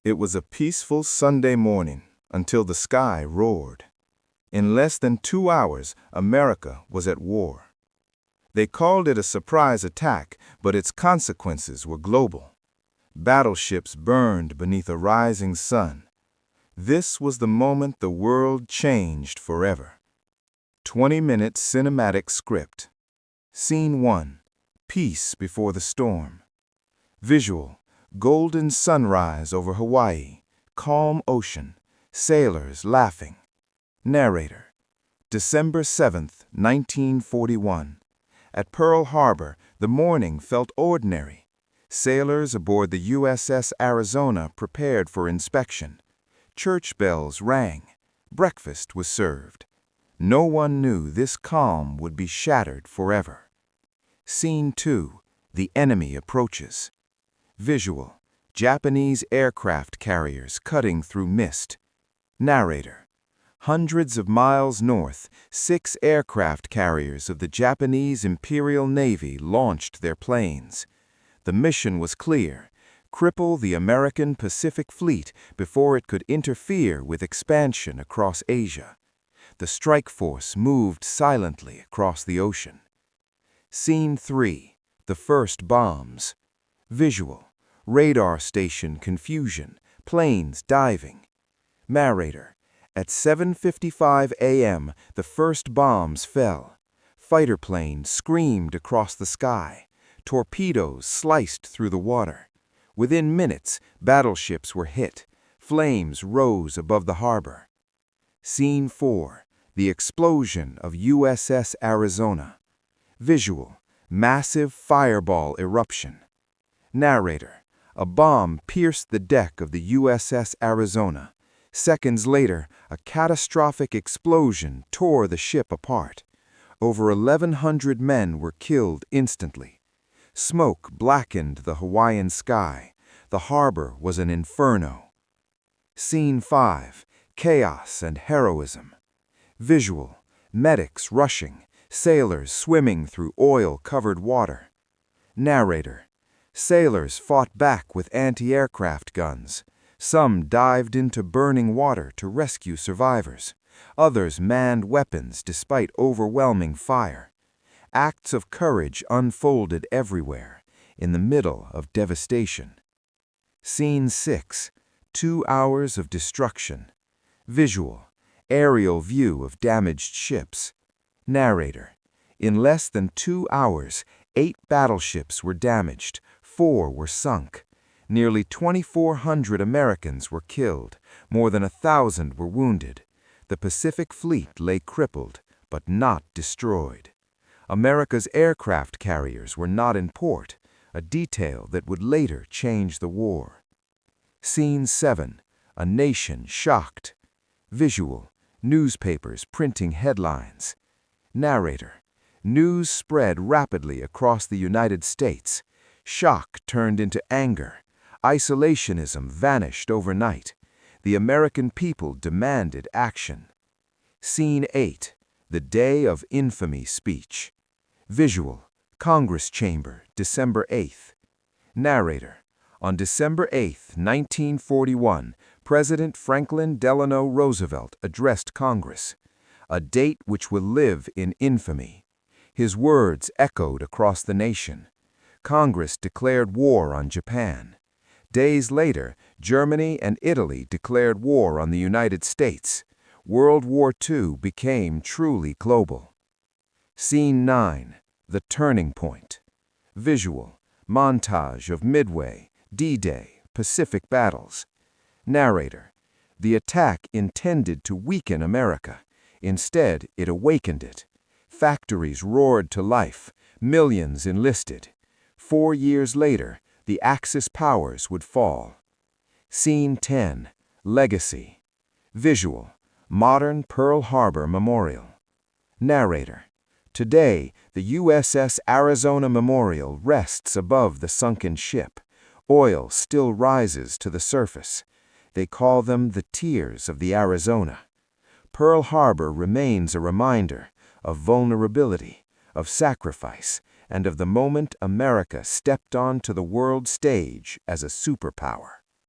It was a peaceful Sunday morning until the sky roared. In less than 2 hours, America was at war. They called it a surprise attack, but its consequences were global. Battleships burned beneath a rising sun. This was the moment the world changed forever. 20-minute cinematic script. Scene 1. Peace before the storm. Visual. Golden sunrise over Hawaii. Calm ocean. Sailors laughing. Narrator. December 7th, 1941. At Pearl Harbor, the morning felt ordinary. Sailors aboard the USS Arizona prepared for inspection. Church bells rang. Breakfast was served. No one knew this calm would be shattered forever. Scene 2. The enemy approaches. Visual. Japanese aircraft carriers cutting through mist. Narrator. Hundreds of miles north, 6 aircraft carriers of the Japanese Imperial Navy launched their planes. The mission was clear: cripple the American Pacific Fleet before it could interfere with expansion across Asia. The strike force moved silently across the ocean. Scene 3. The first bombs. Visual. Radar station confusion, planes diving. Narrator. At 7:55 a.m., the first bombs fell. Fighter planes screamed across the sky. Torpedoes sliced through the water. Within minutes, battleships were hit. Flames rose above the harbor. Scene 4. The explosion of USS Arizona. Visual. Massive fireball eruption. Narrator. A bomb pierced the deck of the USS Arizona. Seconds later, a catastrophic explosion tore the ship apart. Over 1,100 men were killed instantly. Smoke blackened the Hawaiian sky. The harbor was an inferno. Scene 5. Chaos and heroism. Visual. Medics rushing. Sailors swimming through oil-covered water. Narrator. Sailors fought back with anti-aircraft guns. Some dived into burning water to rescue survivors. Others manned weapons despite overwhelming fire. Acts of courage unfolded everywhere, in the middle of devastation. Scene 6. 2 hours of destruction. Visual. Aerial view of damaged ships. Narrator. In less than 2 hours, 8 battleships were damaged, 4 were sunk. Nearly 2,400 Americans were killed, more than 1,000 were wounded. The Pacific Fleet lay crippled, but not destroyed. America's aircraft carriers were not in port, a detail that would later change the war. Scene 7. A nation shocked. Visual. Newspapers printing headlines. Narrator. News spread rapidly across the United States. Shock turned into anger. Isolationism vanished overnight. The American people demanded action. Scene 8. The Day of Infamy speech. Visual. Congress Chamber, December 8th. Narrator. On December 8, 1941, President Franklin Delano Roosevelt addressed Congress, a date which will live in infamy. His words echoed across the nation. Congress declared war on Japan. Days later, Germany and Italy declared war on the United States. World War II became truly global. Scene 9. The Turning Point. Visual. Montage of Midway, D-Day, Pacific battles. Narrator. The attack intended to weaken America. Instead, it awakened it. Factories roared to life. Millions enlisted. 4 years later, the Axis powers would fall. Scene 10. Legacy. Visual. Modern Pearl Harbor Memorial. Narrator. Today, the USS Arizona Memorial rests above the sunken ship. Oil still rises to the surface. They call them the tears of the Arizona. Pearl Harbor remains a reminder of vulnerability, of sacrifice, and of the moment America stepped onto the world stage as a superpower.